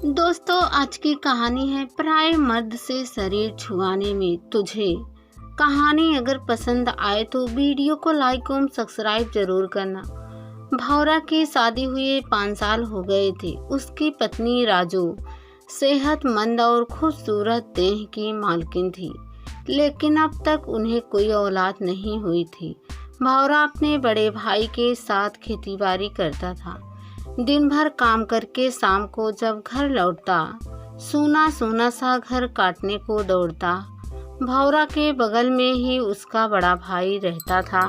दोस्तों, आज की कहानी है पराये मर्द से शरीर छुआने में तुझे। कहानी अगर पसंद आए तो वीडियो को लाइक और सब्सक्राइब जरूर करना। भौरा की शादी हुए 5 साल हो गए थे। उसकी पत्नी राजू सेहतमंद और खूबसूरत देह की मालकिन थी, लेकिन अब तक उन्हें कोई औलाद नहीं हुई थी। भौरा अपने बड़े भाई के साथ खेतीबाड़ी करता था। दिन भर काम करके शाम को जब घर लौटता, सूना सूना सा घर काटने को दौड़ता। भौरा के बगल में ही उसका बड़ा भाई रहता था।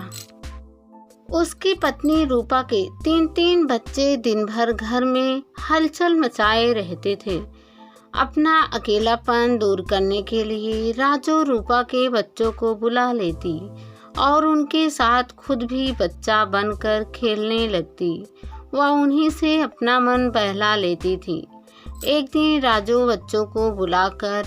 उसकी पत्नी रूपा के 3 बच्चे दिन भर घर में हलचल मचाए रहते थे। अपना अकेलापन दूर करने के लिए राजू रूपा के बच्चों को बुला लेती और उनके साथ खुद भी बच्चा बनकर खेलने लगती। वह उन्हीं से अपना मन बहला लेती थी। एक दिन राजू बच्चों को बुलाकर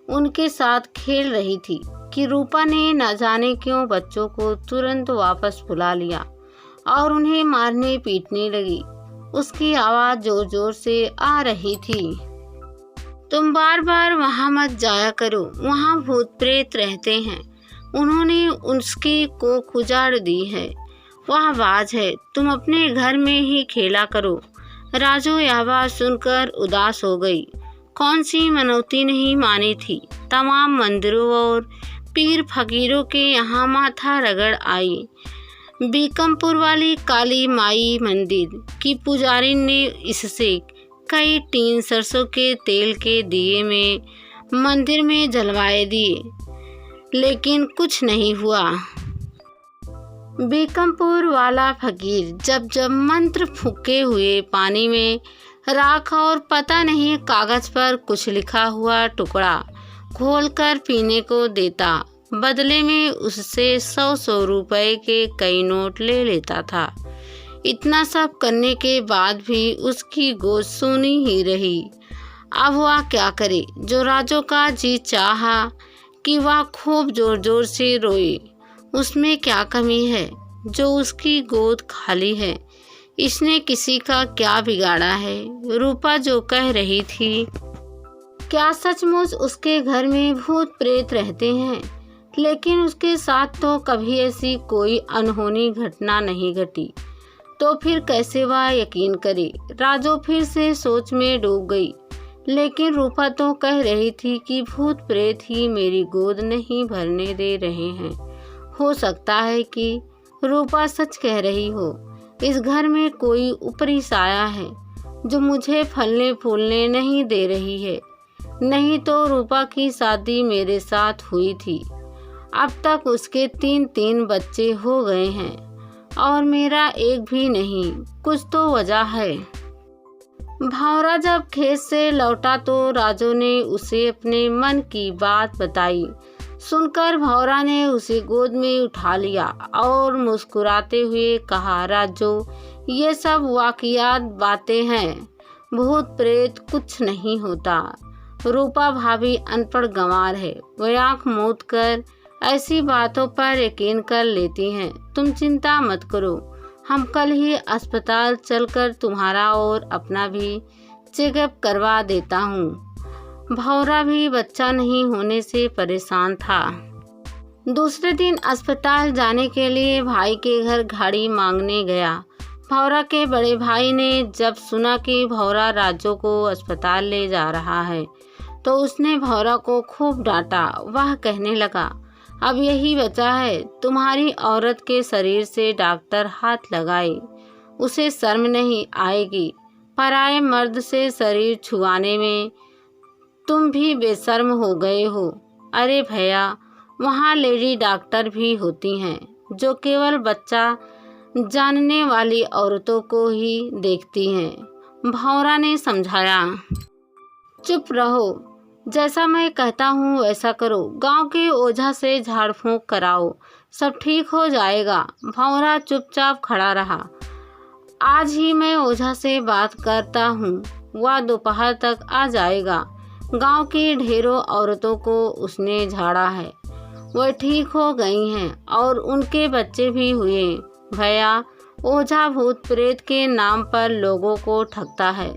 उनके साथ खेल रही थी कि रूपा ने न जाने क्यों बच्चों को तुरंत वापस बुला लिया और उन्हें मारने पीटने लगी। उसकी आवाज़ जोर जोर से आ रही थी, तुम बार बार वहाँ मत जाया करो, वहाँ भूत प्रेत रहते हैं। उन्होंने उसकी कोख उजाड़ दी है। वह आवाज़ है, तुम अपने घर में ही खेला करो। राजू यह आवाज़ सुनकर उदास हो गई। कौन सी मनौती नहीं मानी थी। तमाम मंदिरों और पीर फकीरों के यहाँ माथा रगड़ आई। बीकमपुर वाली काली माई मंदिर की पुजारी ने इससे कई टीन सरसों के तेल के दिए में मंदिर में जलवाए दिए, लेकिन कुछ नहीं हुआ। बीकमपुर वाला फकीर जब जब मंत्र फूके हुए पानी में राख और पता नहीं कागज पर कुछ लिखा हुआ टुकड़ा घोलकर पीने को देता, बदले में उससे 100 रुपए के कई नोट ले लेता था। इतना सब करने के बाद भी उसकी गोद सूनी ही रही। अब वह क्या करे। जो राजू का जी चाहा कि वह खूब जोर जोर से रोए। उसमें क्या कमी है जो उसकी गोद खाली है। इसने किसी का क्या बिगाड़ा है। रूपा जो कह रही थी, क्या सचमुच उसके घर में भूत प्रेत रहते हैं? लेकिन उसके साथ तो कभी ऐसी कोई अनहोनी घटना नहीं घटी, तो फिर कैसे वह यकीन करे। राजू फिर से सोच में डूब गई। लेकिन रूपा तो कह रही थी कि भूत प्रेत ही मेरी गोद नहीं भरने दे रहे हैं। हो सकता है कि रूपा सच कह रही हो। इस घर में कोई ऊपरी साया है जो मुझे फलने फूलने नहीं दे रही है। नहीं तो रूपा की शादी मेरे साथ हुई थी। अब तक उसके 3 बच्चे हो गए हैं और मेरा एक भी नहीं। कुछ तो वजह है। भौरा जब खेत से लौटा तो राजू ने उसे अपने मन की बात बताई। सुनकर भौरा ने उसे गोद में उठा लिया और मुस्कुराते हुए कहा, राजू, ये सब वाकियात बातें हैं। भूत प्रेत कुछ नहीं होता। रूपा भाभी अनपढ़ गंवार है। वह आँख मूंद कर ऐसी बातों पर यकीन कर लेती हैं। तुम चिंता मत करो, हम कल ही अस्पताल चलकर तुम्हारा और अपना भी चेकअप करवा देता हूँ। भौरा भी बच्चा नहीं होने से परेशान था। दूसरे दिन अस्पताल जाने के लिए भाई के घर गाड़ी मांगने गया। भौरा के बड़े भाई ने जब सुना कि भौरा राजू को अस्पताल ले जा रहा है तो उसने भौरा को खूब डांटा। वह कहने लगा, अब यही बचा है, तुम्हारी औरत के शरीर से डॉक्टर हाथ लगाए, उसे शर्म नहीं आएगी। पराये मर्द से शरीर छुआने में तुम भी बेशर्म हो गए हो। अरे भैया, वहाँ लेडी डॉक्टर भी होती हैं जो केवल बच्चा जानने वाली औरतों को ही देखती हैं। भौरा ने समझाया। चुप रहो, जैसा मैं कहता हूँ वैसा करो। गांव के ओझा से झाड़ फूंक कराओ, सब ठीक हो जाएगा। भौरा चुपचाप खड़ा रहा। आज ही मैं ओझा से बात करता हूँ, वह दोपहर तक आ जाएगा। गांव की ढेरों औरतों को उसने झाड़ा है, वह ठीक हो गई हैं और उनके बच्चे भी हुए। भैया, ओझा भूत प्रेत के नाम पर लोगों को ठगता है।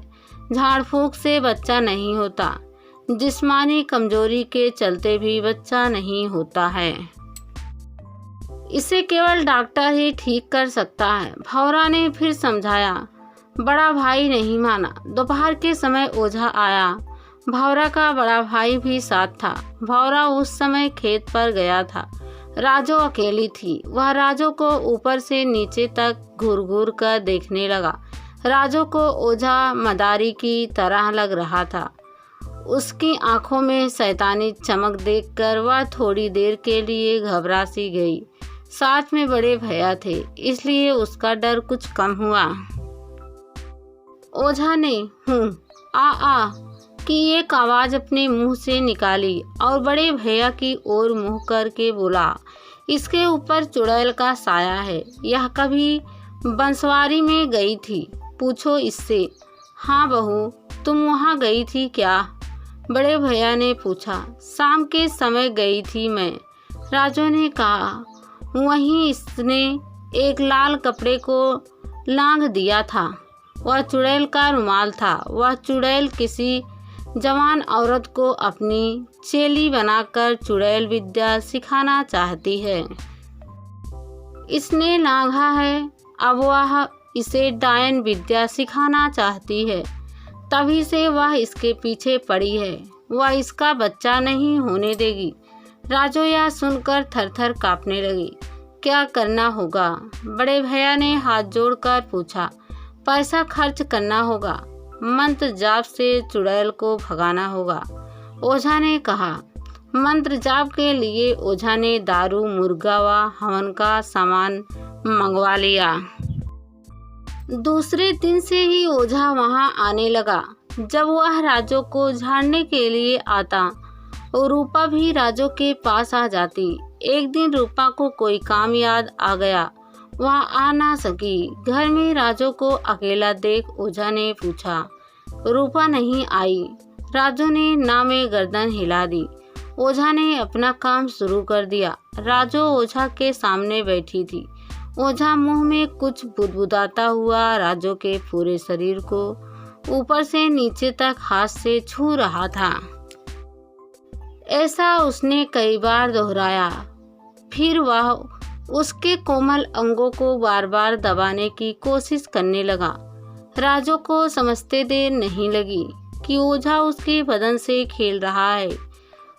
झाड़ फूक से बच्चा नहीं होता, जिस्मानी कमजोरी के चलते भी बच्चा नहीं होता है। इसे केवल डॉक्टर ही ठीक कर सकता है। भौरा ने फिर समझाया। बड़ा भाई नहीं माना। दोपहर के समय ओझा आया। भौरा का बड़ा भाई भी साथ था। भौरा उस समय खेत पर गया था। राजो अकेली थी। वह राजो को ऊपर से नीचे तक घूर घूर कर देखने लगा। राजो को ओझा मदारी की तरह लग रहा था। उसकी आंखों में शैतानी चमक देखकर वह थोड़ी देर के लिए घबरा सी गई। साथ में बड़े भैया थे, इसलिए उसका डर कुछ कम हुआ। ओझा ने आ की एक आवाज अपने मुंह से निकाली और बड़े भैया की ओर मुंह करके बोला, इसके ऊपर चुड़ैल का साया है। यह कभी बंसवारी में गई थी, पूछो इससे। हाँ बहू, तुम वहाँ गई थी क्या? बड़े भैया ने पूछा। शाम के समय गई थी मैं, राजू ने कहा। वहीं इसने एक लाल कपड़े को लांग दिया था। वह चुड़ैल का रुमाल था। वह चुड़ैल किसी जवान औरत को अपनी चेली बनाकर चुड़ैल विद्या सिखाना चाहती है। इसने लांघा है, अब वह इसे डायन विद्या सिखाना चाहती है। तभी से वह इसके पीछे पड़ी है। वह इसका बच्चा नहीं होने देगी। राजू यह सुनकर थरथर कांपने लगी। क्या करना होगा? बड़े भैया ने हाथ जोड़कर पूछा। पैसा खर्च करना होगा, मंत्र जाप से चुड़ैल को भगाना होगा, ओझा ने कहा। मंत्र जाप के लिए ओझा ने दारू, मुर्गा व हवन का सामान मंगवा लिया। दूसरे दिन से ही ओझा वहां आने लगा। जब वह राजू को झाड़ने के लिए आता और रूपा भी राजू के पास आ जाती। एक दिन रूपा को कोई काम याद आ गया, वह आ ना सकी। घर में राजू को अकेला देख ओझा ने पूछा, रूपा नहीं आई? राजू ने ना में गर्दन हिला दी। ओझा ने अपना काम शुरू कर दिया। राजू ओझा के सामने बैठी थी। ओझा मुंह में कुछ बुदबुदाता हुआ राजू के पूरे शरीर को ऊपर से नीचे तक हाथ से छू रहा था। ऐसा उसने कई बार दोहराया। फिर वह उसके कोमल अंगों को बार बार दबाने की कोशिश करने लगा। राजू को समझते देर नहीं लगी कि ओझा उसके बदन से खेल रहा है।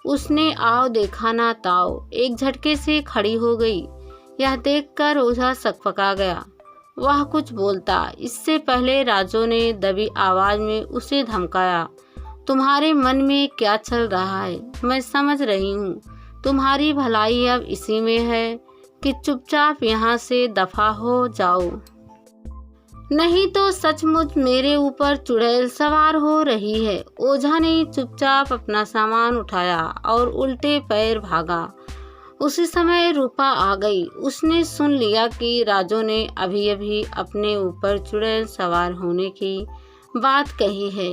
उसने आओ देखा ना ताओ, एक झटके से खड़ी हो गई। यह देखकर ओझा सकपका गया। वह कुछ बोलता इससे पहले राजू ने दबी आवाज में उसे धमकाया। तुम्हारे मन में क्या चल रहा है मैं समझ रही हूँ। तुम्हारी भलाई अब इसी में है कि चुपचाप यहाँ से दफा हो जाओ, नहीं तो सचमुच मेरे ऊपर चुड़ैल सवार हो रही है। ओझा ने चुपचाप अपना सामान उठाया और उल्टे पैर भागा। उसी समय रूपा आ गई। उसने सुन लिया कि राजू ने अभी अभी अपने ऊपर चुड़ैल सवार होने की बात कही है।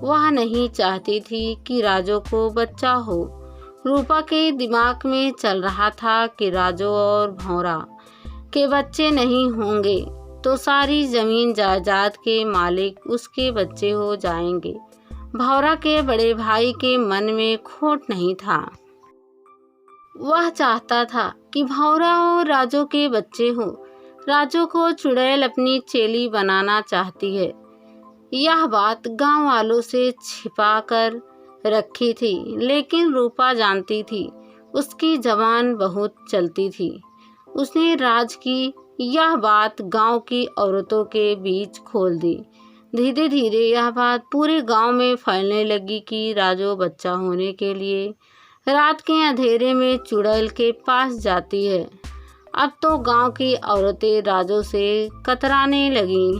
वह नहीं चाहती थी कि राजू को बच्चा हो। रूपा के दिमाग में चल रहा था कि राजू और भौरा के बच्चे नहीं होंगे तो सारी जमीन जायदाद के मालिक उसके बच्चे हो जाएंगे। भौरा के बड़े भाई के मन में खोट नहीं था। वह चाहता था कि भौरा और राजू के बच्चे हो। राजू को चुड़ैल अपनी चेली बनाना चाहती है। यह बात गांव वालों से छिपा कर रखी थी, लेकिन रूपा जानती थी। उसकी जबान बहुत चलती थी। उसने राज की यह बात गांव की औरतों के बीच खोल दी। धीरे धीरे यह बात पूरे गांव में फैलने लगी कि राजू बच्चा होने के लिए रात के अंधेरे में चुड़ैल के पास जाती है। अब तो गांव की औरतें राजू से कतराने लगीं।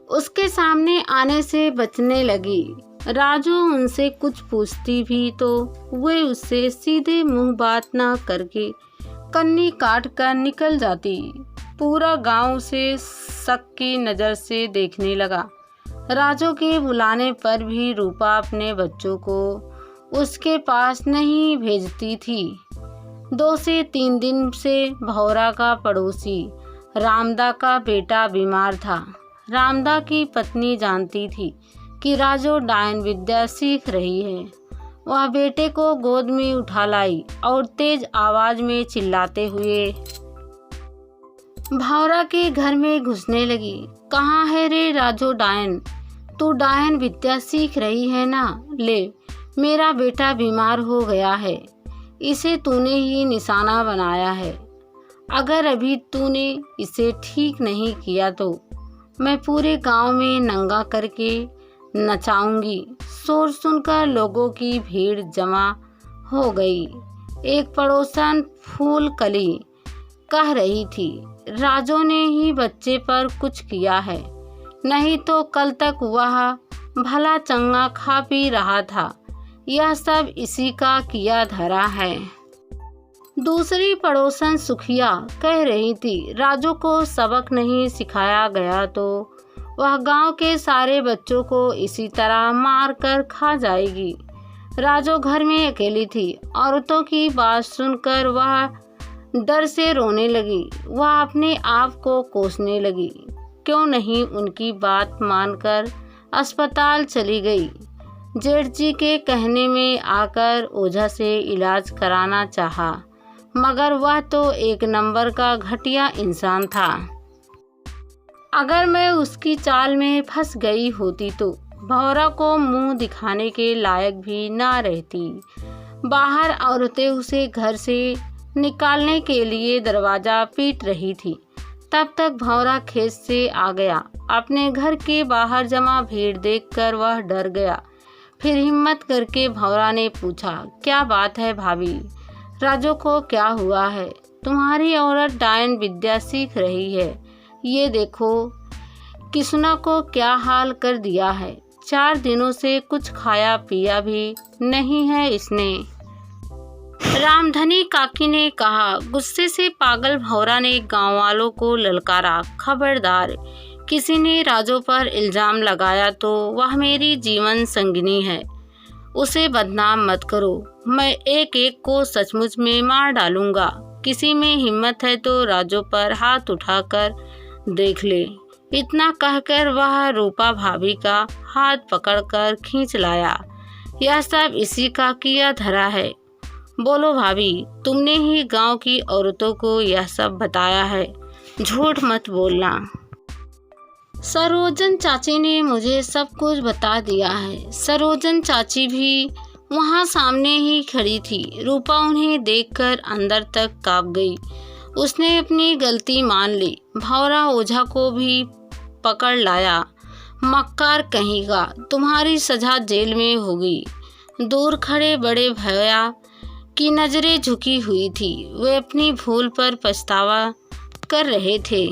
उसके सामने आने से बचने लगी। राजू उनसे कुछ पूछती भी तो वे उससे सीधे मुंह बात न करके कन्नी काट कर निकल जाती। पूरा गांव से शक की नज़र से देखने लगा। राजू के बुलाने पर भी रूपा अपने बच्चों को उसके पास नहीं भेजती थी। 2 से 3 दिन से भौरा का पड़ोसी रामदा का बेटा बीमार था। रामदा की पत्नी जानती थी कि राजू डायन विद्या सीख रही है। वह बेटे को गोद में उठा लाई और तेज आवाज में चिल्लाते हुए भौरा के घर में घुसने लगी। कहाँ है रे राजू डायन? तू डायन विद्या सीख रही है ना? ले, मेरा बेटा बीमार हो गया है, इसे तूने ही निशाना बनाया है। अगर अभी तूने इसे ठीक नहीं किया तो मैं पूरे गांव में नंगा करके नचाऊंगी। शोर सुनकर लोगों की भीड़ जमा हो गई। एक पड़ोसन फूल कली कह रही थी, राजू ने ही बच्चे पर कुछ किया है, नहीं तो कल तक वह भला चंगा खा पी रहा था। यह सब इसी का किया धरा है। दूसरी पड़ोसन सुखिया कह रही थी, राजू को सबक नहीं सिखाया गया तो वह गांव के सारे बच्चों को इसी तरह मार कर खा जाएगी। राजू घर में अकेली थी। औरतों की बात सुनकर वह डर से रोने लगी। वह अपने आप को कोसने लगी, क्यों नहीं उनकी बात मानकर अस्पताल चली गई। जेठ जी के कहने में आकर ओझा से इलाज कराना चाहा, मगर वह तो एक नंबर का घटिया इंसान था। अगर मैं उसकी चाल में फंस गई होती तो भौरा को मुंह दिखाने के लायक भी ना रहती। बाहर औरतें उसे घर से निकालने के लिए दरवाजा पीट रही थी। तब तक भौरा खेत से आ गया। अपने घर के बाहर जमा भीड़ देखकर वह डर गया। फिर हिम्मत करके भौरा ने पूछा, क्या बात है भाभी? राजू को क्या हुआ है? तुम्हारी औरत डायन विद्या सीख रही है, ये देखो किसना को क्या हाल कर दिया है। 4 दिनों से कुछ खाया पिया भी नहीं है इसने। रामधनी काकी ने कहा। गुस्से से पागल भौरा ने गांव वालों को ललकारा, खबरदार, किसी ने राजू पर इल्जाम लगाया तो वह मेरी जीवन संगिनी है, उसे बदनाम मत करो। मैं एक एक को सचमुच में मार डालूंगा। किसी में हिम्मत है तो राजू पर हाथ उठाकर देख ले। इतना कहकर वह रूपा भाभी का हाथ पकड़कर खींच लाया। यह सब इसी का किया धरा है। बोलो भाभी, तुमने ही गांव की औरतों को यह सब बताया है, झूठ मत बोलना। सरोजन चाची ने मुझे सब कुछ बता दिया है। सरोजन चाची भी वहाँ सामने ही खड़ी थी। रूपा उन्हें देखकर अंदर तक कांप गई। उसने अपनी गलती मान ली। भौरा ओझा को भी पकड़ लाया। मक्कार कहेगा, तुम्हारी सजा जेल में होगी। दूर खड़े बड़े भैया की नजरें झुकी हुई थी। वे अपनी भूल पर पछतावा कर रहे थे।